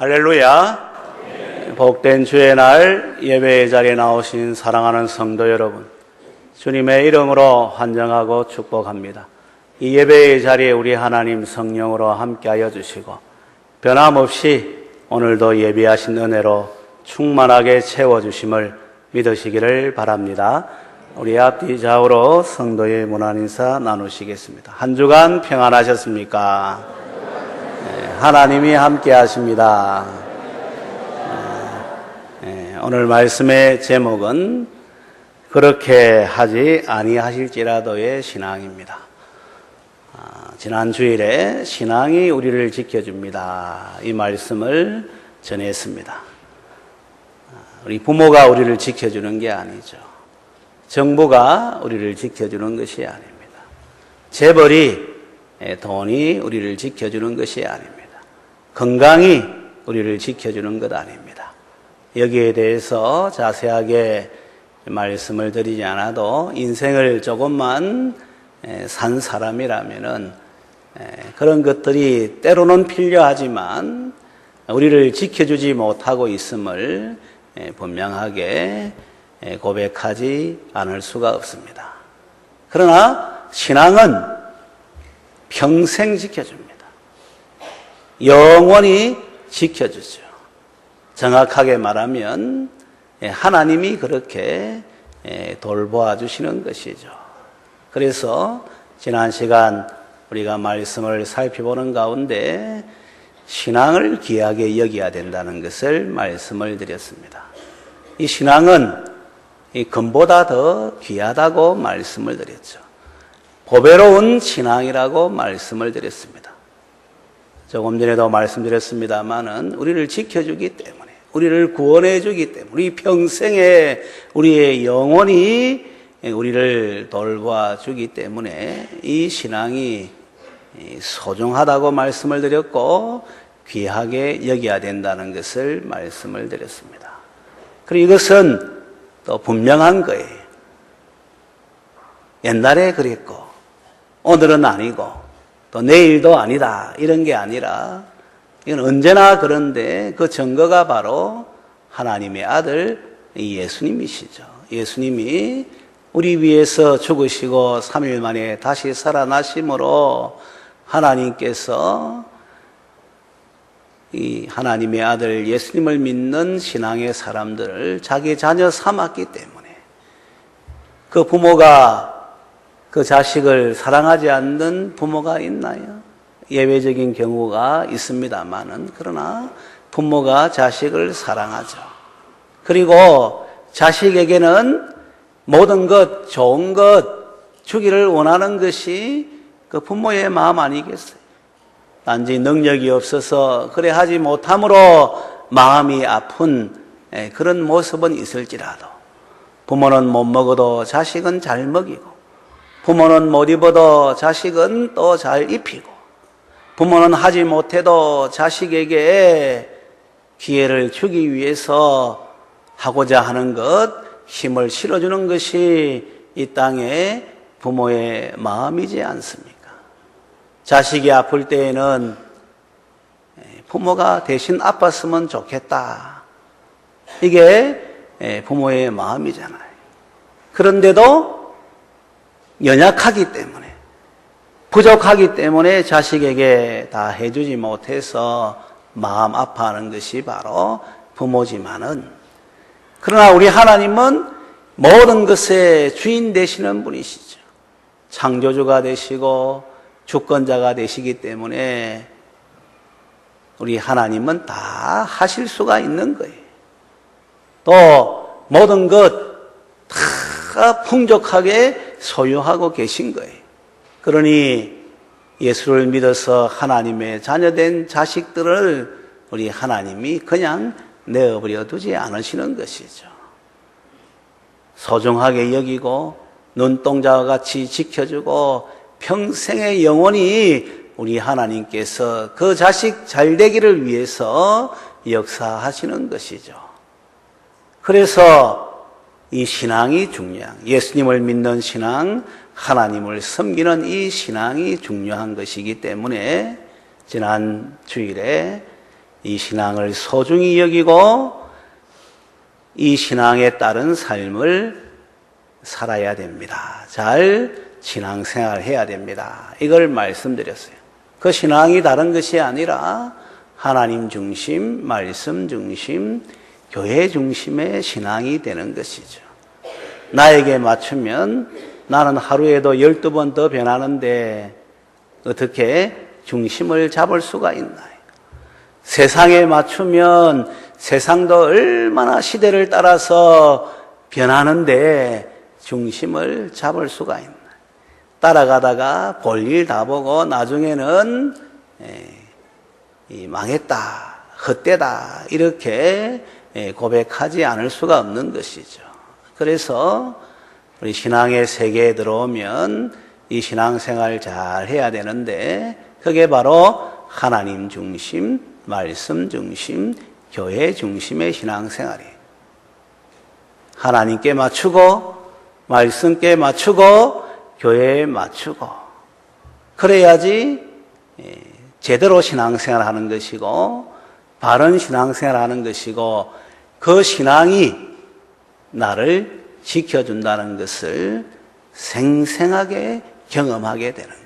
할렐루야. 복된 주의 날 예배의 자리에 나오신 사랑하는 성도 여러분, 주님의 이름으로 환영하고 축복합니다. 이 예배의 자리에 우리 하나님 성령으로 함께하여 주시고 변함없이 오늘도 예비하신 은혜로 충만하게 채워주심을 믿으시기를 바랍니다. 우리 앞뒤 좌우로 성도의 문안 인사 나누시겠습니다. 한 주간 평안하셨습니까? 하나님이 함께 하십니다. 오늘 말씀의 제목은 그렇게 하지 아니하실지라도의 신앙입니다. 지난 주일에 신앙이 우리를 지켜줍니다. 이 말씀을 전했습니다. 우리 부모가 우리를 지켜주는 게 아니죠. 정부가 우리를 지켜주는 것이 아닙니다. 재벌이, 돈이 우리를 지켜주는 것이 아닙니다. 건강이 우리를 지켜주는 것 아닙니다. 여기에 대해서 자세하게 말씀을 드리지 않아도 인생을 조금만 산 사람이라면은 그런 것들이 때로는 필요하지만 우리를 지켜주지 못하고 있음을 분명하게 고백하지 않을 수가 없습니다. 그러나 신앙은 평생 지켜줍니다. 영원히 지켜주죠. 정확하게 말하면 하나님이 그렇게 돌보아 주시는 것이죠. 그래서 지난 시간 우리가 말씀을 살펴보는 가운데 신앙을 귀하게 여겨야 된다는 것을 말씀을 드렸습니다. 이 신앙은 이 금보다 더 귀하다고 말씀을 드렸죠. 보배로운 신앙이라고 말씀을 드렸습니다. 조금 전에도 말씀드렸습니다마는 우리를 지켜주기 때문에, 우리를 구원해 주기 때문에, 우리 평생에 우리의 영혼이 우리를 돌보아 주기 때문에 이 신앙이 소중하다고 말씀을 드렸고 귀하게 여겨야 된다는 것을 말씀을 드렸습니다. 그리고 이것은 또 분명한 거예요. 옛날에 그랬고 오늘은 아니고 또 내일도 아니다 이런 게 아니라 이건 언제나 그런데 그 증거가 바로 하나님의 아들 예수님이시죠. 예수님이 우리 위해서 죽으시고 3일 만에 다시 살아나심으로 하나님께서 이 하나님의 아들 예수님을 믿는 신앙의 사람들을 자기 자녀 삼았기 때문에 그 부모가 그 자식을 사랑하지 않는 부모가 있나요? 예외적인 경우가 있습니다만은 그러나 부모가 자식을 사랑하죠. 그리고 자식에게는 모든 것, 좋은 것 주기를 원하는 것이 그 부모의 마음 아니겠어요? 단지 능력이 없어서 그래 하지 못함으로 마음이 아픈 그런 모습은 있을지라도 부모는 못 먹어도 자식은 잘 먹이고 부모는 못 입어도 자식은 또 잘 입히고 부모는 하지 못해도 자식에게 기회를 주기 위해서 하고자 하는 것, 힘을 실어주는 것이 이 땅의 부모의 마음이지 않습니까? 자식이 아플 때에는 부모가 대신 아팠으면 좋겠다. 이게 부모의 마음이잖아요. 그런데도 연약하기 때문에, 부족하기 때문에 자식에게 다 해주지 못해서 마음 아파하는 것이 바로 부모지만은, 그러나 우리 하나님은 모든 것의 주인 되시는 분이시죠. 창조주가 되시고 주권자가 되시기 때문에 우리 하나님은 다 하실 수가 있는 거예요. 또 모든 것 다 풍족하게 소유하고 계신 거예요. 그러니 예수를 믿어서 하나님의 자녀된 자식들을 우리 하나님이 그냥 내어버려 두지 않으시는 것이죠. 소중하게 여기고 눈동자와 같이 지켜주고 평생의 영원히 우리 하나님께서 그 자식 잘 되기를 위해서 역사하시는 것이죠. 그래서 이 신앙이 중요한, 예수님을 믿는 신앙, 하나님을 섬기는 이 신앙이 중요한 것이기 때문에 지난 주일에 이 신앙을 소중히 여기고 이 신앙에 따른 삶을 살아야 됩니다. 잘 신앙생활 해야 됩니다. 이걸 말씀드렸어요. 그 신앙이 다른 것이 아니라 하나님 중심, 말씀 중심, 교회 중심의 신앙이 되는 것이죠. 나에게 맞추면 나는 하루에도 12번 더 변하는데 어떻게 중심을 잡을 수가 있나요? 세상에 맞추면 세상도 얼마나 시대를 따라서 변하는데 중심을 잡을 수가 있나요? 따라가다가 볼일 다 보고 나중에는 망했다, 헛되다 이렇게 고백하지 않을 수가 없는 것이죠. 그래서 우리 신앙의 세계에 들어오면 이 신앙생활 잘 해야 되는데 그게 바로 하나님 중심, 말씀 중심, 교회 중심의 신앙생활이에요. 하나님께 맞추고 말씀께 맞추고 교회에 맞추고 그래야지 제대로 신앙생활 하는 것이고 바른 신앙생활 하는 것이고 그 신앙이 나를 지켜준다는 것을 생생하게 경험하게 되는 거예요.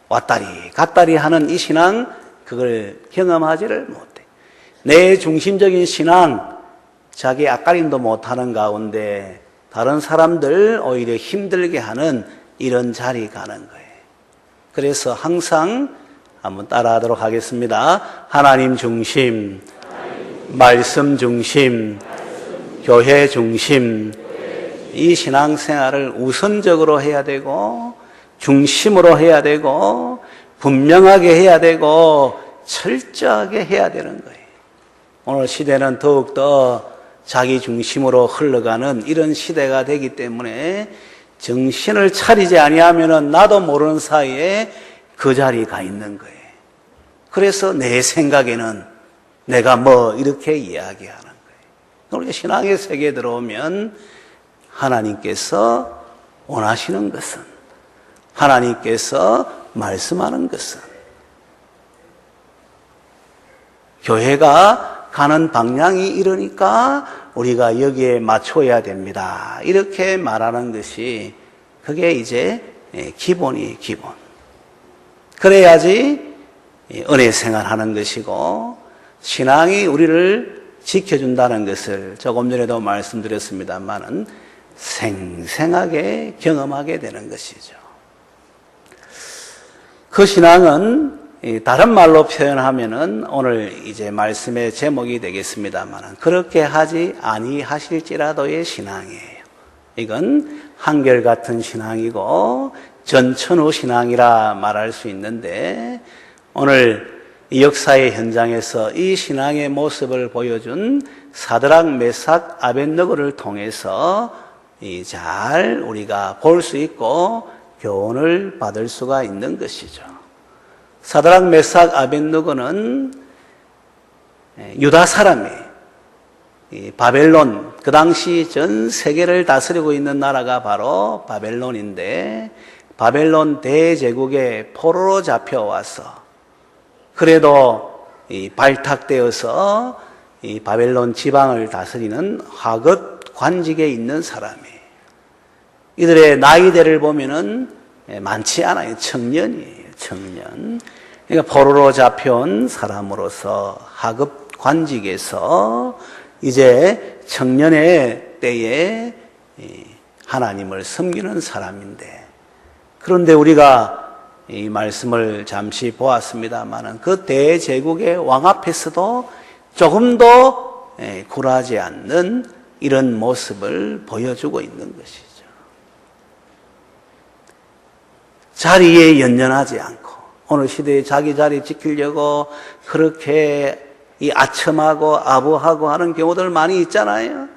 왔다리 갔다리 하는 이 신앙 그걸 경험하지를 못해. 내 중심적인 신앙 자기 앞가림도 못하는 가운데 다른 사람들 오히려 힘들게 하는 이런 자리 가는 거예요. 그래서 항상 한번 따라하도록 하겠습니다. 하나님 중심, 말씀 중심, 교회 중심, 이 신앙생활을 우선적으로 해야 되고 중심으로 해야 되고 분명하게 해야 되고 철저하게 해야 되는 거예요. 오늘 시대는 더욱더 자기 중심으로 흘러가는 이런 시대가 되기 때문에 정신을 차리지 아니하면 나도 모르는 사이에 그 자리에 가 있는 거예요. 그래서 내 생각에는 내가 뭐 이렇게 이야기하는 거예요. 우리가 신앙의 세계에 들어오면 하나님께서 원하시는 것은, 하나님께서 말씀하는 것은, 교회가 가는 방향이 이러니까 우리가 여기에 맞춰야 됩니다. 이렇게 말하는 것이 그게 이제 기본이 기본. 그래야지 은혜 생활하는 것이고 신앙이 우리를 지켜준다는 것을 조금 전에도 말씀드렸습니다만은 생생하게 경험하게 되는 것이죠. 그 신앙은 다른 말로 표현하면은 오늘 이제 말씀의 제목이 되겠습니다만 그렇게 하지 아니하실지라도의 신앙이에요. 이건 한결같은 신앙이고 전천후 신앙이라 말할 수 있는데 오늘 이 역사의 현장에서 이 신앙의 모습을 보여준 사드락, 메삭, 아벳느고를 통해서 잘 우리가 볼 수 있고 교훈을 받을 수가 있는 것이죠. 사드락, 메삭, 아벳느고는 유다 사람이에요. 바벨론, 그 당시 전 세계를 다스리고 있는 나라가 바로 바벨론인데 바벨론 대제국에 포로로 잡혀와서 그래도 발탁되어서 이 바벨론 지방을 다스리는 하급 관직에 있는 사람이에요. 이들의 나이대를 보면은 많지 않아요. 청년이에요. 청년. 그러니까 포로로 잡혀온 사람으로서 하급 관직에서 이제 청년의 때에 하나님을 섬기는 사람인데 그런데 우리가 이 말씀을 잠시 보았습니다만 그 대제국의 왕 앞에서도 조금도 굴하지 않는 이런 모습을 보여주고 있는 것이죠. 자리에 연연하지 않고 오늘 시대에 자기 자리 지키려고 그렇게 이 아첨하고 아부하고 하는 경우들 많이 있잖아요.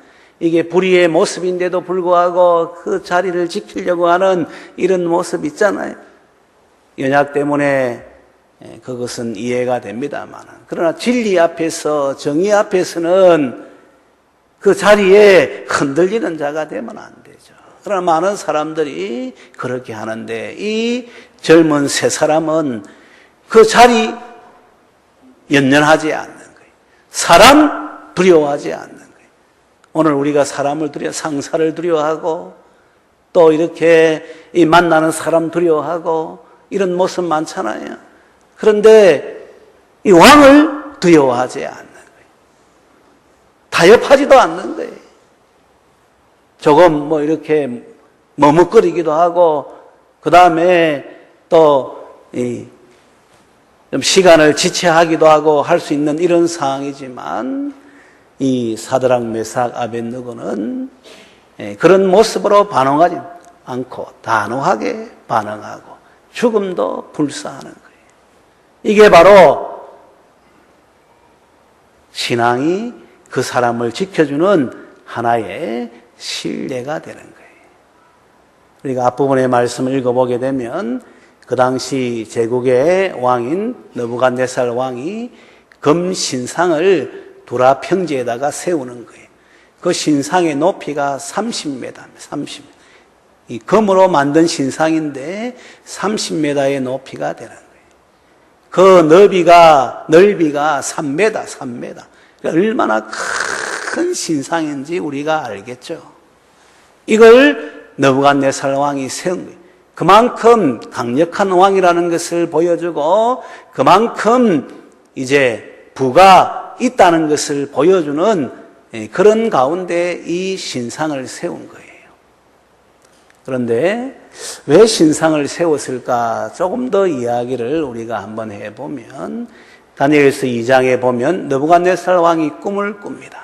이게 불의의 모습인데도 불구하고 그 자리를 지키려고 하는 이런 모습 있잖아요. 연약 때문에 그것은 이해가 됩니다만 그러나 진리 앞에서 정의 앞에서는 그 자리에 흔들리는 자가 되면 안 되죠. 그러나 많은 사람들이 그렇게 하는데 이 젊은 세 사람은 그 자리 연연하지 않는 거예요. 사람 두려워하지 않는 거예요. 오늘 우리가 사람을 상사를 두려워하고 또 이렇게 이 만나는 사람 두려워하고 이런 모습 많잖아요. 그런데 이 왕을 두려워하지 않는 거예요. 타협하지도 않는 거예요. 조금 이렇게 머뭇거리기도 하고 그 다음에 또 좀 시간을 지체하기도 하고 할 수 있는 이런 상황이지만 이 사드락 메삭 아벳느고는 그런 모습으로 반응하지 않고 단호하게 반응하고 죽음도 불사하는 거예요. 이게 바로 신앙이 그 사람을 지켜주는 하나의 신뢰가 되는 거예요. 우리가 앞부분의 말씀을 읽어보게 되면 그 당시 제국의 왕인 느부갓네살 왕이 금 신상을 두라 평지에다가 세우는 거예요. 그 신상의 높이가 30m입니다. 30m. 이 금으로 만든 신상인데 30m의 높이가 되는 거예요. 그 넓이가 3m, 3m. 그러니까 얼마나 큰 신상인지 우리가 알겠죠. 이걸 느부갓네살 왕이 세운 거예요. 그만큼 강력한 왕이라는 것을 보여주고 그만큼 이제 부가 있다는 것을 보여주는 그런 가운데 이 신상을 세운 거예요. 그런데 왜 신상을 세웠을까? 조금 더 이야기를 우리가 한번 해보면 다니엘서 2장에 보면 느부갓네살 왕이 꿈을 꿉니다.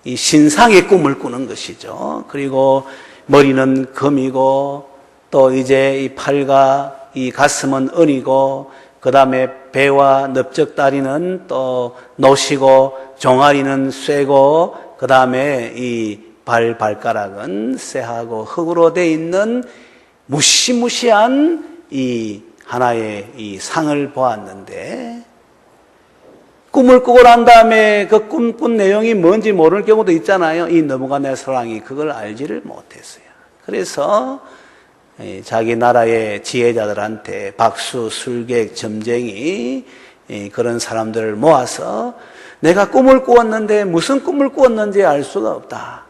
이 신상의 꿈을 꾸는 것이죠. 그리고 머리는 금이고 또 이제 이 팔과 이 가슴은 은이고 그 다음에 배와 넓적다리는 또 노시고 종아리는 쇠고 그 다음에 이 발가락은 쇠하고 흙으로 되어 있는 무시무시한 이 하나의 이 상을 보았는데 꿈을 꾸고 난 다음에 그 꿈꾼 내용이 뭔지 모르는 경우도 있잖아요. 이 느부갓네살 왕이 그걸 알지를 못했어요. 그래서 자기 나라의 지혜자들한테 박수, 술객, 점쟁이 그런 사람들을 모아서 내가 꿈을 꾸었는데 무슨 꿈을 꾸었는지 알 수가 없다.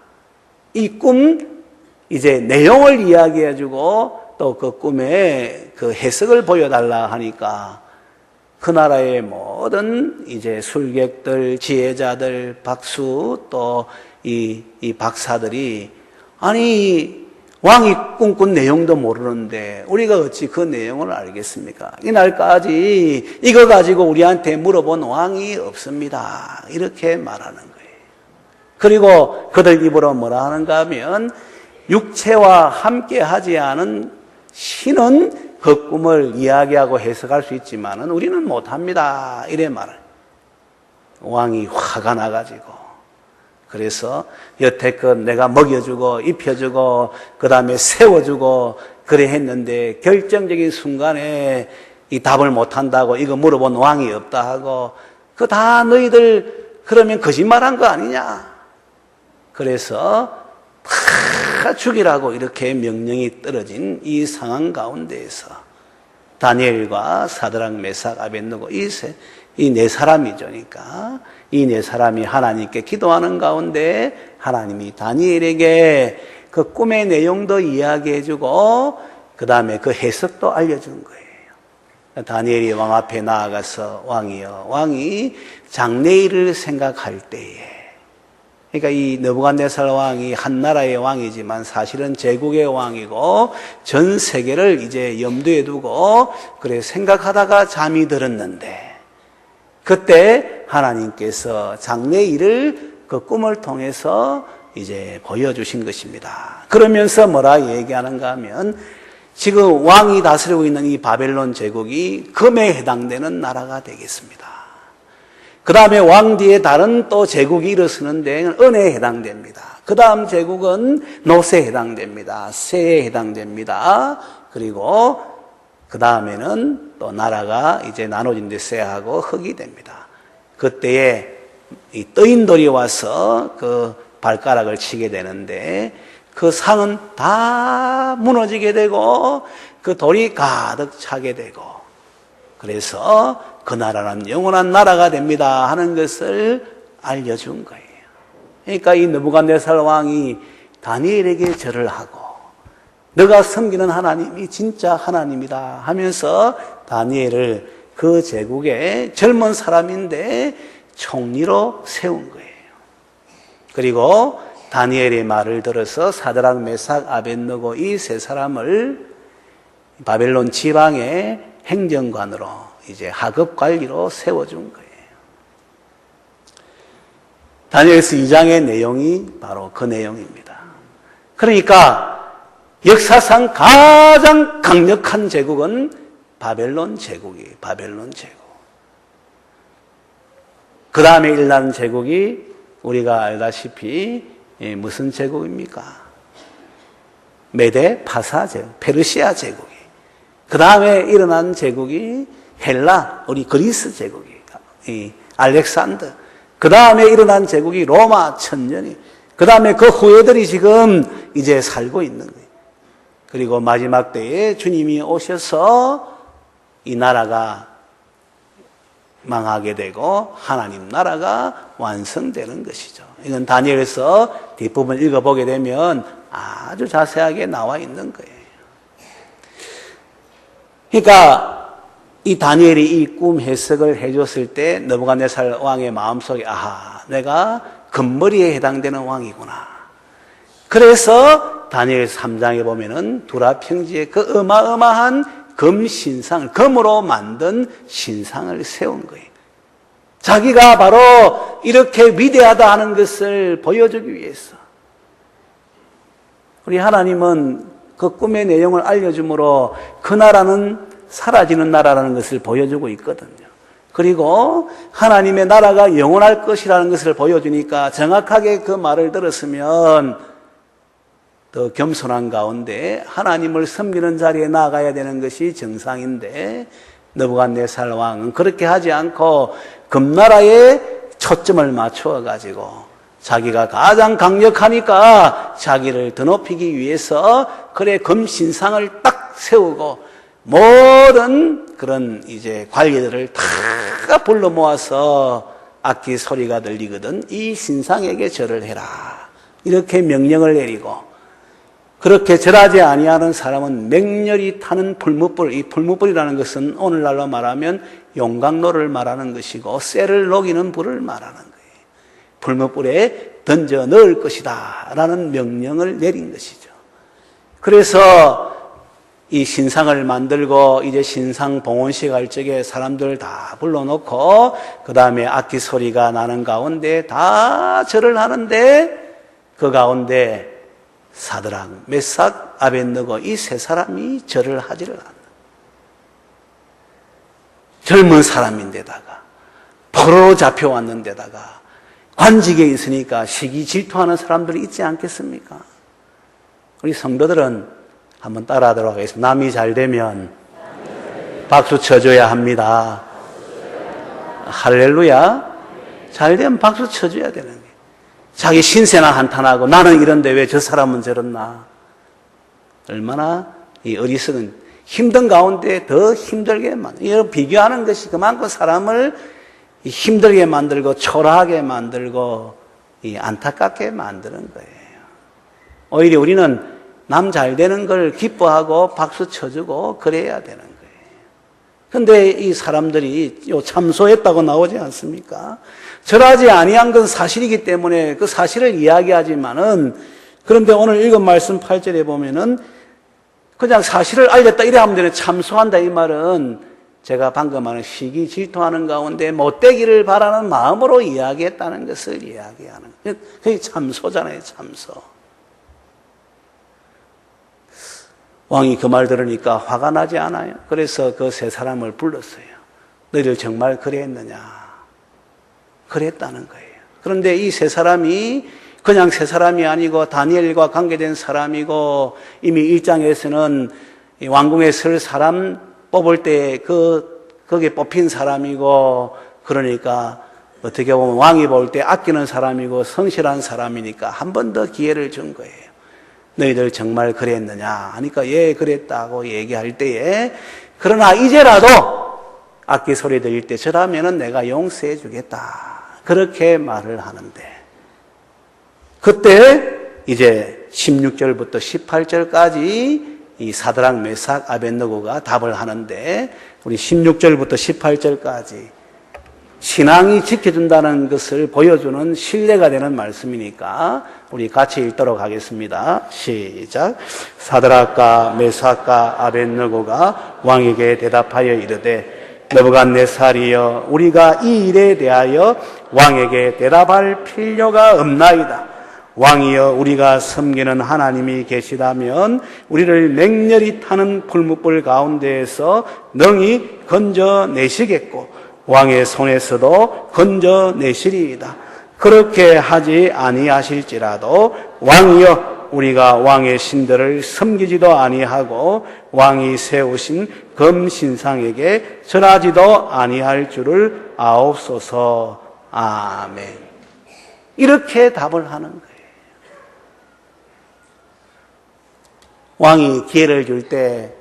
이 꿈 이제 내용을 이야기해주고 또 그 꿈의 그 해석을 보여달라 하니까 그 나라의 모든 이제 술객들, 지혜자들, 박수 또 이 박사들이 아니 왕이 꿈꾼 내용도 모르는데 우리가 어찌 그 내용을 알겠습니까? 이날까지 이거 가지고 우리한테 물어본 왕이 없습니다. 이렇게 말하는 거예요. 그리고 그들 입으로 뭐라 하는가 하면 육체와 함께 하지 않은 신은 그 꿈을 이야기하고 해석할 수 있지만 우리는 못합니다. 이래 말을. 왕이 화가 나가지고 그래서 여태껏 내가 먹여주고 입혀주고 그 다음에 세워주고 그래 했는데 결정적인 순간에 이 답을 못한다고 이거 물어본 왕이 없다 하고 그 다 너희들 그러면 거짓말한 거 아니냐. 그래서 다 죽이라고 이렇게 명령이 떨어진 이 상황 가운데에서 다니엘과 사드락 메삭 아벳느고 이 네 사람이죠. 그러니까 이 네 사람이 하나님께 기도하는 가운데 하나님이 다니엘에게 그 꿈의 내용도 이야기해주고 그 다음에 그 해석도 알려준 거예요. 다니엘이 왕 앞에 나아가서 왕이여, 왕이 장래일을 생각할 때에 그러니까 이 느부갓네살 왕이 한 나라의 왕이지만 사실은 제국의 왕이고 전 세계를 이제 염두에 두고 그래 생각하다가 잠이 들었는데 그때 하나님께서 장래일을 그 꿈을 통해서 이제 보여주신 것입니다. 그러면서 뭐라 얘기하는가 하면 지금 왕이 다스리고 있는 이 바벨론 제국이 금에 해당되는 나라가 되겠습니다. 그 다음에 왕 뒤에 다른 또 제국이 일어서는 데는 은혜에 해당됩니다. 그 다음 제국은 노세에 해당됩니다. 세에 해당됩니다. 그리고 그 다음에는 또 나라가 이제 나눠진 데 쇠하고 흙이 됩니다. 그때에 이 떠인돌이 와서 그 발가락을 치게 되는데 그 상은 다 무너지게 되고 그 돌이 가득 차게 되고 그래서 그 나라는 영원한 나라가 됩니다 하는 것을 알려준 거예요. 그러니까 이 느부갓네살 왕이 다니엘에게 절을 하고 너가 섬기는 하나님이 진짜 하나님이다 하면서 다니엘을 그 제국의 젊은 사람인데 총리로 세운 거예요. 그리고 다니엘의 말을 들어서 사드락, 메삭, 아벳느고 이 세 사람을 바벨론 지방의 행정관으로 이제 하급 관리로 세워준 거예요. 다니엘서 2장의 내용이 바로 그 내용입니다. 그러니까 역사상 가장 강력한 제국은 바벨론 제국이에요. 바벨론 제국. 그 다음에 일어나는 제국이 우리가 알다시피 무슨 제국입니까? 메데 파사 제국, 페르시아 제국이. 그 다음에 일어난 제국이 헬라, 우리 그리스 제국이, 알렉산더. 그 다음에 일어난 제국이 로마 천년이. 그 다음에 그 후예들이 지금 이제 살고 있는 거예요. 그리고 마지막 때에 주님이 오셔서 이 나라가 망하게 되고 하나님 나라가 완성되는 것이죠. 이건 다니엘서 뒷부분 읽어보게 되면 아주 자세하게 나와 있는 거예요. 그러니까 이 다니엘이 이 꿈 해석을 해줬을 때 느부갓네살 왕의 마음속에 아하, 내가 금머리에 해당되는 왕이구나. 그래서 다니엘 3장에 보면은 두라 평지에 그 어마어마한 금신상을, 금으로 만든 신상을 세운 거예요. 자기가 바로 이렇게 위대하다 하는 것을 보여주기 위해서. 우리 하나님은 그 꿈의 내용을 알려줌으로 그 나라는 사라지는 나라라는 것을 보여주고 있거든요. 그리고 하나님의 나라가 영원할 것이라는 것을 보여주니까 정확하게 그 말을 들었으면 더 겸손한 가운데 하나님을 섬기는 자리에 나가야 되는 것이 정상인데 느부갓네살 왕은 그렇게 하지 않고 금나라에 초점을 맞추어 가지고 자기가 가장 강력하니까 자기를 드높이기 위해서 그래 금신상을 딱 세우고 모든 그런 이제 관리들을 다 불러 모아서 악기 소리가 들리거든 이 신상에게 절을 해라 이렇게 명령을 내리고 그렇게 절하지 아니하는 사람은 맹렬히 타는 풀무불, 이 풀무불이라는 것은 오늘날로 말하면 용광로를 말하는 것이고 쇠를 녹이는 불을 말하는 거예요. 풀무불에 던져 넣을 것이다 라는 명령을 내린 것이죠. 그래서 이 신상을 만들고 이제 신상 봉헌식 할 적에 사람들 다 불러놓고 그 다음에 악기 소리가 나는 가운데 다 절을 하는데 그 가운데 사드락, 메삭, 아벳느고 이 세 사람이 절을 하지를 않는다. 젊은 사람인데다가 포로로 잡혀왔는데다가 관직에 있으니까 시기 질투하는 사람들이 있지 않겠습니까? 우리 성도들은 한번 따라하도록 하겠습니다. 남이 잘 되면 박수 쳐줘야 합니다. 할렐루야. 잘 되면 박수 쳐줘야 되는 거예요. 자기 신세나 한탄하고 나는 이런데 왜 저 사람은 저렇나. 얼마나 이 어리석은 힘든 가운데 더 힘들게 만들고 비교하는 것이 그만큼 사람을 힘들게 만들고 초라하게 만들고 안타깝게 만드는 거예요. 오히려 우리는 남 잘 되는 걸 기뻐하고 박수 쳐주고 그래야 되는 거예요. 그런데 이 사람들이 참소했다고 나오지 않습니까? 절하지 아니한 건 사실이기 때문에 그 사실을 이야기하지만은 그런데 오늘 읽은 말씀 8절에 보면은 그냥 사실을 알렸다 이래 하면 되네. 참소한다 이 말은 제가 방금 말한 시기 질투하는 가운데 못되기를 바라는 마음으로 이야기했다는 것을 이야기하는 거예요. 그게 참소잖아요. 참소. 왕이 그 말 들으니까 화가 나지 않아요. 그래서 그 세 사람을 불렀어요. 너희들 정말 그랬느냐? 그랬다는 거예요. 그런데 이 세 사람이 그냥 세 사람이 아니고 다니엘과 관계된 사람이고 이미 1장에서는 왕궁에 설 사람 뽑을 때 거기에 뽑힌 사람이고 그러니까 어떻게 보면 왕이 볼 때 아끼는 사람이고 성실한 사람이니까 한 번 더 기회를 준 거예요. 너희들 정말 그랬느냐 하니까 예 그랬다고 얘기할 때에 그러나 이제라도 악기 소리 들릴 때 저라면은 내가 용서해 주겠다. 그렇게 말을 하는데, 그때 이제 16절부터 18절까지 이 사드락, 메삭, 아벳느고가 답을 하는데, 우리 16절부터 18절까지 신앙이 지켜준다는 것을 보여주는 신뢰가 되는 말씀이니까 우리 같이 읽도록 하겠습니다. 시작. 사드락과 메삭과 아벳느고가 왕에게 대답하여 이르되 느부갓네살이여, 우리가 이 일에 대하여 왕에게 대답할 필요가 없나이다. 왕이여, 우리가 섬기는 하나님이 계시다면 우리를 맹렬히 타는 풀무불 가운데에서 능히 건져내시겠고 왕의 손에서도 건져내시리이다. 그렇게 하지 아니하실지라도 왕이여, 우리가 왕의 신들을 섬기지도 아니하고 왕이 세우신 금신상에게 절하지도 아니할 줄을 아옵소서. 아멘. 이렇게 답을 하는 거예요. 왕이 기회를 줄 때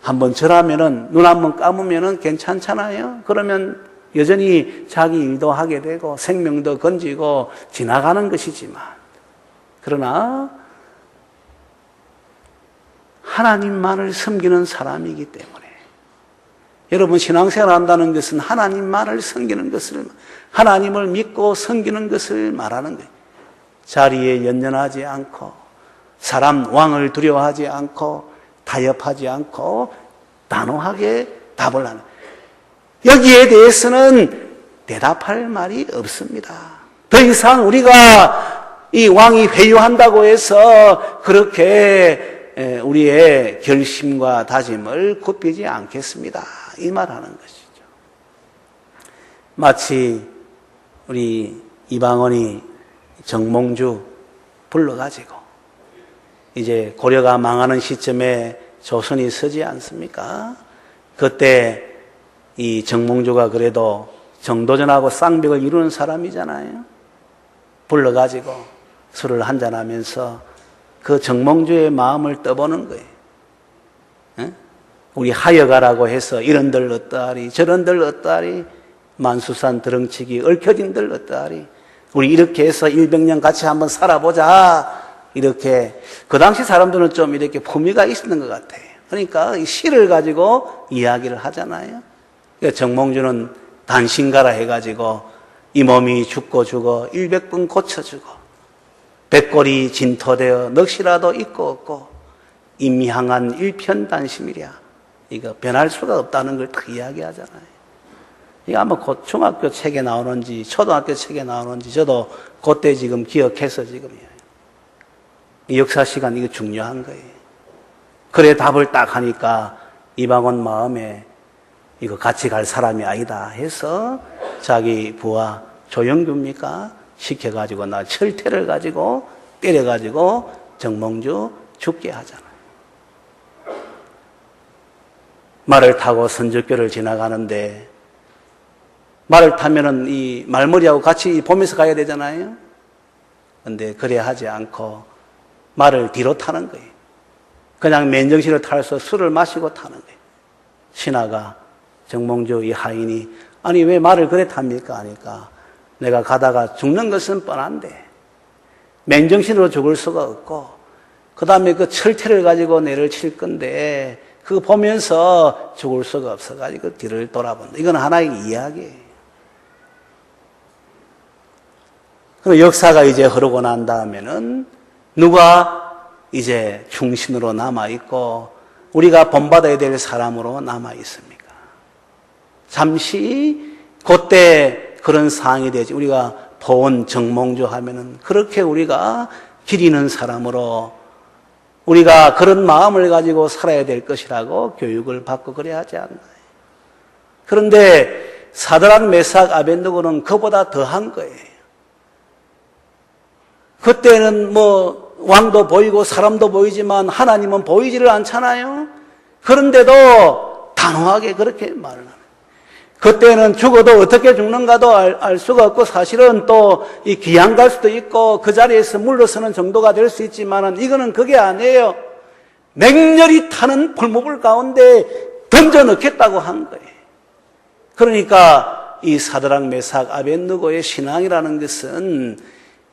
한번 절하면은, 눈 한번 감으면은 괜찮잖아요. 그러면 여전히 자기 일도 하게 되고 생명도 건지고 지나가는 것이지만, 그러나 하나님만을 섬기는 사람이기 때문에, 여러분 신앙생활 한다는 것은 하나님만을 섬기는 것을, 하나님을 믿고 섬기는 것을 말하는 거예요. 자리에 연연하지 않고, 사람 왕을 두려워하지 않고, 타협하지 않고 단호하게 답을 하는, 여기에 대해서는 대답할 말이 없습니다. 더 이상 우리가 이 왕이 회유한다고 해서 그렇게 우리의 결심과 다짐을 굽히지 않겠습니다. 이 말하는 것이죠. 마치 우리 이방원이 정몽주 불러가지고 이제 고려가 망하는 시점에 조선이 서지 않습니까? 그때 이 정몽주가 그래도 정도전하고 쌍벽을 이루는 사람이잖아요. 불러가지고 술을 한잔하면서 그 정몽주의 마음을 떠보는 거예요. 에? 우리 하여가라고 해서 이런들 어떠하리, 저런들 어떠하리, 만수산 드렁치기 얽혀진들 어떠하리, 우리 이렇게 해서 100년 같이 한번 살아보자. 이렇게, 그 당시 사람들은 좀 이렇게 품위가 있었는 것 같아요. 그러니까 이 시를 가지고 이야기를 하잖아요. 그러니까 정몽주는 단신가라 해가지고 이 몸이 죽고 죽어 100번 고쳐주고 백골이 진토되어 넋이라도 있고 없고 임향한 일편단심이랴. 이거 변할 수가 없다는 걸 딱 이야기하잖아요. 이거 아마 곧 중학교 책에 나오는지 초등학교 책에 나오는지 저도 그때 지금 기억해서 지금이에요. 역사 시간 이거 중요한 거예요. 그래 답을 딱 하니까 이방원 마음에 이거 같이 갈 사람이 아니다 해서 자기 부하 조영규입니까? 시켜가지고 나 철퇴를 가지고 때려가지고 정몽주 죽게 하잖아요. 말을 타고 선적교를 지나가는데 말을 타면은 이 말머리하고 같이 보면서 가야 되잖아요. 근데 그래 하지 않고 말을 뒤로 타는 거예요. 그냥 맨정신을 타서 술을 마시고 타는 거예요. 신하가 정몽주 이 하인이 아니 왜 말을 그래 탑니까? 하니까 내가 가다가 죽는 것은 뻔한데 맨정신으로 죽을 수가 없고 그 다음에 그 철퇴를 가지고 내를 칠 건데 그거 보면서 죽을 수가 없어가지고 뒤를 돌아본다. 이건 하나의 이야기예요. 그럼 역사가 이제 흐르고 난 다음에는 누가 이제 중심으로 남아있고 우리가 본받아야 될 사람으로 남아있습니까? 잠시 그때 그런 상황이 되지. 우리가 보온 정몽주 하면은 그렇게 우리가 기리는 사람으로 우리가 그런 마음을 가지고 살아야 될 것이라고 교육을 받고 그래야 하지 않나요? 그런데 사드락, 메삭, 아벳느고는 그보다 더한 거예요. 그때는 뭐 왕도 보이고 사람도 보이지만 하나님은 보이지를 않잖아요. 그런데도 단호하게 그렇게 말을 하는. 그때는 죽어도 어떻게 죽는가도 알 수가 없고 사실은 또 이 기양 갈 수도 있고 그 자리에서 물러서는 정도가 될 수 있지만은 이거는 그게 아니에요. 맹렬히 타는 풀무불 가운데 던져 넣겠다고 한 거예요. 그러니까 이 사드락 메삭 아벳느고의 신앙이라는 것은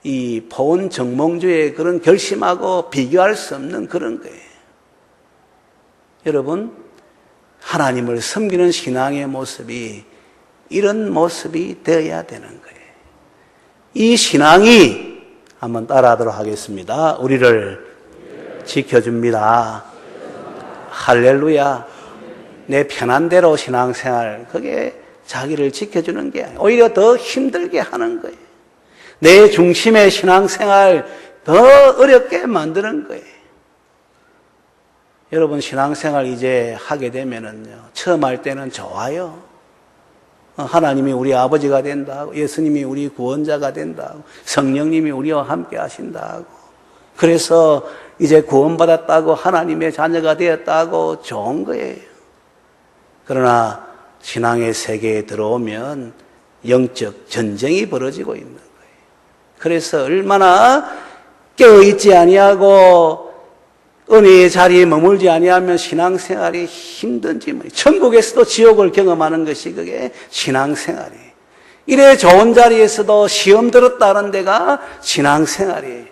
이 포온 정몽주의 그런 결심하고 비교할 수 없는 그런 거예요. 여러분, 하나님을 섬기는 신앙의 모습이 이런 모습이 되어야 되는 거예요. 이 신앙이 한번 따라하도록 하겠습니다. 우리를 지켜줍니다. 할렐루야. 내 편한 대로 신앙생활, 그게 자기를 지켜주는 게 아니에요. 오히려 더 힘들게 하는 거예요. 내 중심의 신앙생활 더 어렵게 만드는 거예요. 여러분, 신앙생활 이제 하게 되면은요, 처음 할 때는 좋아요. 하나님이 우리 아버지가 된다고, 예수님이 우리 구원자가 된다고, 성령님이 우리와 함께 하신다고, 그래서 이제 구원받았다고, 하나님의 자녀가 되었다고 좋은 거예요. 그러나 신앙의 세계에 들어오면 영적 전쟁이 벌어지고 있는 거예요. 그래서 얼마나 깨어있지 아니하고 은혜의 자리에 머물지 아니하면 신앙생활이 힘든지, 천국에서도 지옥을 경험하는 것이 그게 신앙생활이에요. 이래 좋은 자리에서도 시험 들었다는 데가 신앙생활이에요.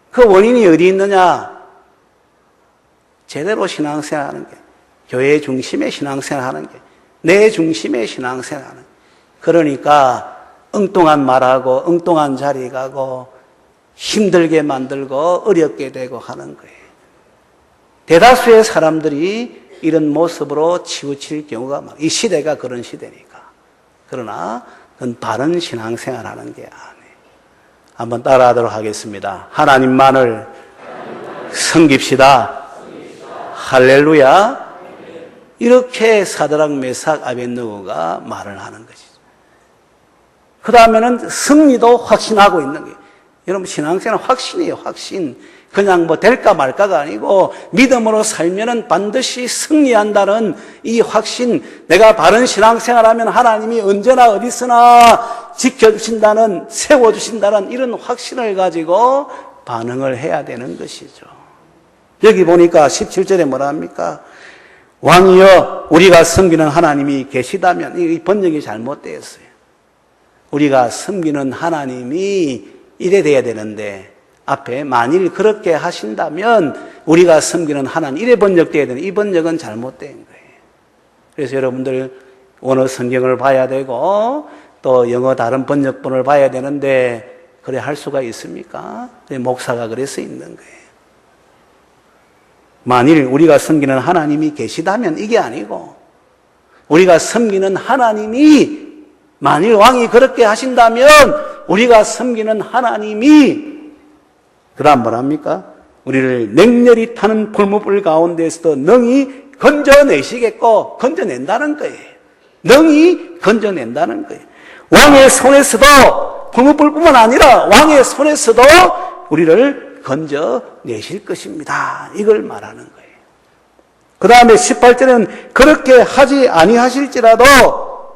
그 원인이 어디 있느냐? 제대로 신앙생활하는 게, 교회 중심의 신앙생활하는 게, 내 중심의 신앙생활하는 게. 그러니까 엉뚱한 말하고 엉뚱한 자리 가고 힘들게 만들고 어렵게 되고 하는 거예요. 대다수의 사람들이 이런 모습으로 치우칠 경우가 많아요. 이 시대가 그런 시대니까. 그러나 그건 바른 신앙생활 하는 게 아니에요. 한번 따라하도록 하겠습니다. 하나님만을 섬깁시다. 할렐루야. 이렇게 사드락 메삭 아벳느고가 말을 하는 것이죠. 그 다음에는 승리도 확신하고 있는 거예요. 여러분, 신앙생활은 확신이에요, 확신. 그냥 뭐 될까 말까가 아니고 믿음으로 살면은 반드시 승리한다는 이 확신, 내가 바른 신앙생활하면 하나님이 언제나 어디서나 지켜주신다는, 세워주신다는 이런 확신을 가지고 반응을 해야 되는 것이죠. 여기 보니까 17절에 뭐라 합니까? 왕이여, 우리가 섬기는 하나님이 계시다면, 이 번역이 잘못되어 있어요. 우리가 섬기는 하나님이 이래 돼야 되는데, 앞에 만일 그렇게 하신다면 우리가 섬기는 하나님, 이래 번역돼야 되는, 이 번역은 잘못된 거예요. 그래서 여러분들 원어 성경을 봐야 되고 또 영어 다른 번역본을 봐야 되는데, 그래 할 수가 있습니까? 목사가 그래서 있는 거예요. 만일 우리가 섬기는 하나님이 계시다면, 이게 아니고 우리가 섬기는 하나님이, 만일 왕이 그렇게 하신다면 우리가 섬기는 하나님이, 그 다음 뭐랍니까? 우리를 냉렬히 타는 불무불 가운데서도 능히 건져내시겠고, 건져낸다는 거예요. 능히 건져낸다는 거예요. 왕의 손에서도, 불무불뿐만 아니라 왕의 손에서도 우리를 건져내실 것입니다. 이걸 말하는 거예요. 그 다음에 18절에는 그렇게 하지 아니하실지라도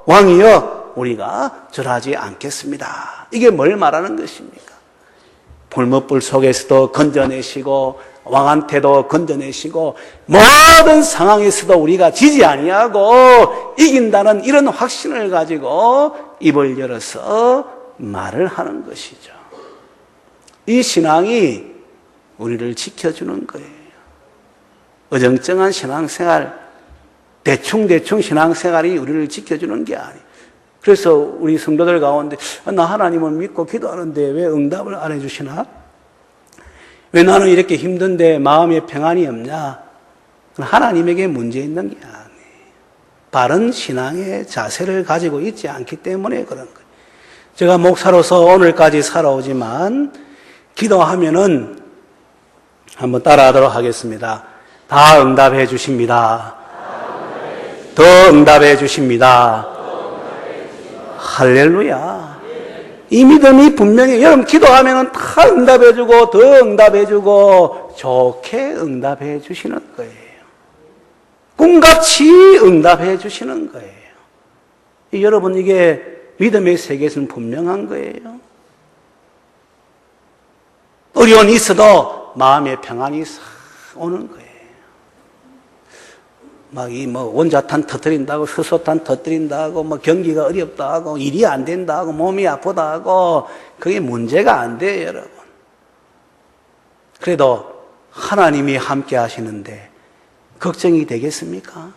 왕이여, 우리가 절하지 않겠습니다. 이게 뭘 말하는 것입니까? 불못불 속에서도 건져내시고 왕한테도 건져내시고 모든 상황에서도 우리가 지지 아니하고 이긴다는 이런 확신을 가지고 입을 열어서 말을 하는 것이죠. 이 신앙이 우리를 지켜주는 거예요. 어정쩡한 신앙생활, 대충 신앙생활이 우리를 지켜주는 게 아니에요. 그래서 우리 성도들 가운데, 나 하나님을 믿고 기도하는데 왜 응답을 안 해주시나? 왜 나는 이렇게 힘든데 마음에 평안이 없냐? 하나님에게 문제 있는 게 아니에요. 바른 신앙의 자세를 가지고 있지 않기 때문에 그런 거예요. 제가 목사로서 오늘까지 살아오지만 기도하면은 한번 따라하도록 하겠습니다. 다 응답해 주십니다. 더 응답해 주십니다. 할렐루야. 이 믿음이 분명히, 여러분 기도하면 다 응답해주고 더 응답해주고 좋게 응답해 주시는 거예요. 꿈같이 응답해 주시는 거예요. 여러분, 이게 믿음의 세계에서는 분명한 거예요. 어려움이 있어도 마음의 평안이 싹 오는 거예요. 원자탄 터뜨린다고, 수소탄 터뜨린다고, 경기가 어렵다고, 일이 안 된다고, 몸이 아프다고, 그게 문제가 안 돼요, 여러분. 그래도 하나님이 함께 하시는데 걱정이 되겠습니까?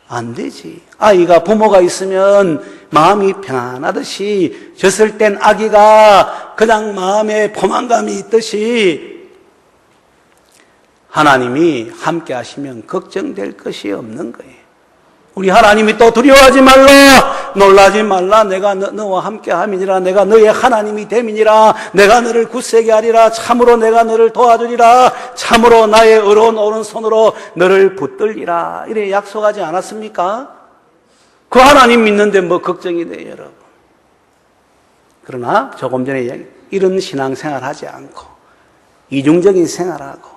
안 되지. 아이가 부모가 있으면 마음이 편안하듯이 젖을 땐 아기가 그냥 마음에 포만감이 있듯이 하나님이 함께 하시면 걱정될 것이 없는 거예요. 우리 하나님이 또 두려워하지 말라, 놀라지 말라, 내가 너와 함께 함이니라, 내가 너의 하나님이 됨이니라, 내가 너를 굳세게 하리라, 참으로 내가 너를 도와주리라, 참으로 나의 의로운 오른손으로 너를 붙들리라, 이래 약속하지 않았습니까? 그 하나님 믿는데 뭐 걱정이 돼요, 여러분. 그러나 조금 전에 이야기, 이런 신앙생활 하지 않고 이중적인 생활하고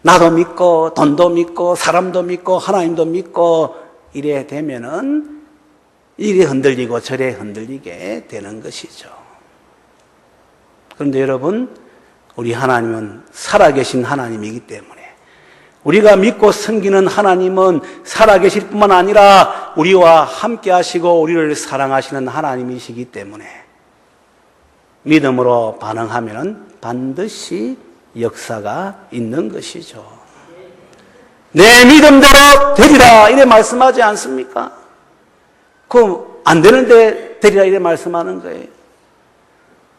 나도 믿고 돈도 믿고 사람도 믿고 하나님도 믿고 이래 되면은 이래 흔들리고 저래 흔들리게 되는 것이죠. 그런데 여러분, 우리 하나님은 살아계신 하나님이기 때문에 우리가 믿고 섬기는 하나님은 살아계실 뿐만 아니라 우리와 함께 하시고 우리를 사랑하시는 하나님이시기 때문에 믿음으로 반응하면 반드시 역사가 있는 것이죠. 내 믿음대로 되리라 이래 말씀하지 않습니까? 그 안 되는데 되리라 이래 말씀하는 거예요.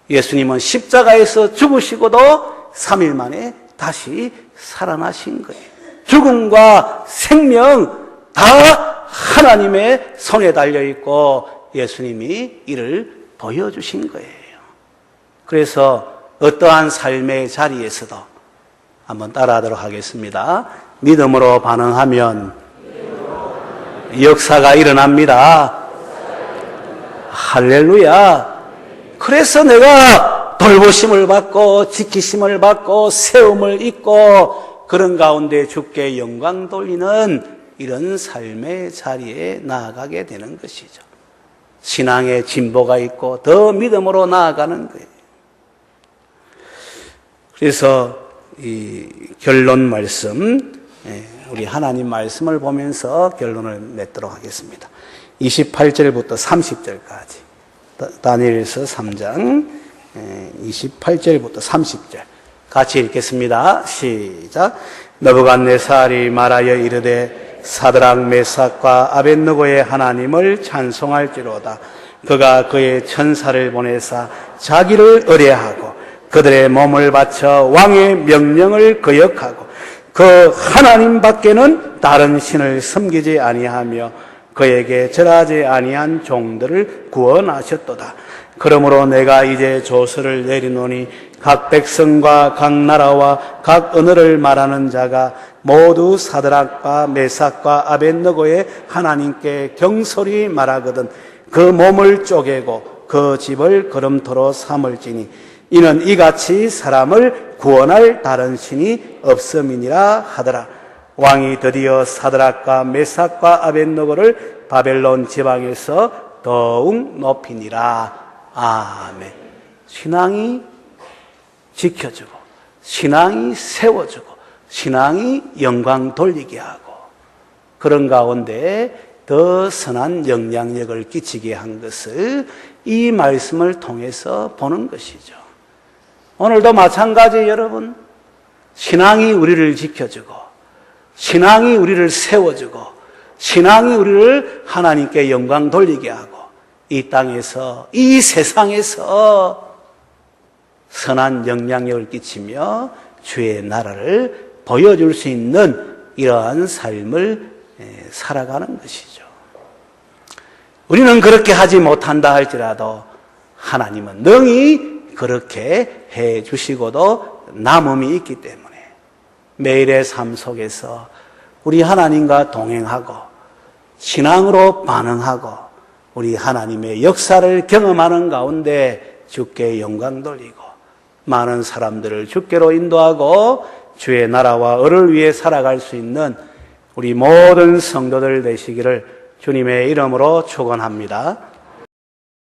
예수님은 십자가에서 죽으시고도 3일 만에 다시 살아나신 거예요. 죽음과 생명 다 하나님의 손에 달려있고 예수님이 이를 보여주신 거예요. 그래서 어떠한 삶의 자리에서도 한번 따라하도록 하겠습니다. 믿음으로 반응하면 역사가 일어납니다. 할렐루야. 그래서 내가 돌보심을 받고 지키심을 받고 세움을 입고 그런 가운데 주께 영광 돌리는 이런 삶의 자리에 나아가게 되는 것이죠. 신앙의 진보가 있고 더 믿음으로 나아가는 거예요. 그래서 이 결론 말씀, 우리 하나님 말씀을 보면서 결론을 맺도록 하겠습니다. 28절부터 30절까지 다니엘서 3장 28절부터 30절 같이 읽겠습니다. 시작. 느부갓네살이 말하여 이르되 사드락 메삭과 아벳느고의 하나님을 찬송할지로다. 그가 그의 천사를 보내사 자기를 의뢰하고 그들의 몸을 바쳐 왕의 명령을 거역하고 그 하나님 밖에는 다른 신을 섬기지 아니하며 그에게 절하지 아니한 종들을 구원하셨도다. 그러므로 내가 이제 조서를 내리노니 각 백성과 각 나라와 각 언어를 말하는 자가 모두 사드락과 메삭과 아벳느고의 하나님께 경솔히 말하거든 그 몸을 쪼개고 그 집을 거름토로 삼을지니 이는 이같이 사람을 구원할 다른 신이 없음이니라 하더라. 왕이 드디어 사드락과 메삭과 아벳느고를 바벨론 지방에서 더욱 높이니라. 아멘. 신앙이 지켜주고 신앙이 세워주고 신앙이 영광 돌리게 하고 그런 가운데 더 선한 영향력을 끼치게 한 것을 이 말씀을 통해서 보는 것이죠. 오늘도 마찬가지 여러분, 신앙이 우리를 지켜주고 신앙이 우리를 세워주고 신앙이 우리를 하나님께 영광 돌리게 하고 이 땅에서 이 세상에서 선한 영향력을 끼치며 주의 나라를 보여줄 수 있는 이러한 삶을 살아가는 것이죠. 우리는 그렇게 하지 못한다 할지라도 하나님은 능히 그렇게 해 주시고도 남음이 있기 때문에 매일의 삶 속에서 우리 하나님과 동행하고 신앙으로 반응하고 우리 하나님의 역사를 경험하는 가운데 주께 영광 돌리고 많은 사람들을 주께로 인도하고 주의 나라와 을을 위해 살아갈 수 있는 우리 모든 성도들 되시기를 주님의 이름으로 축원합니다.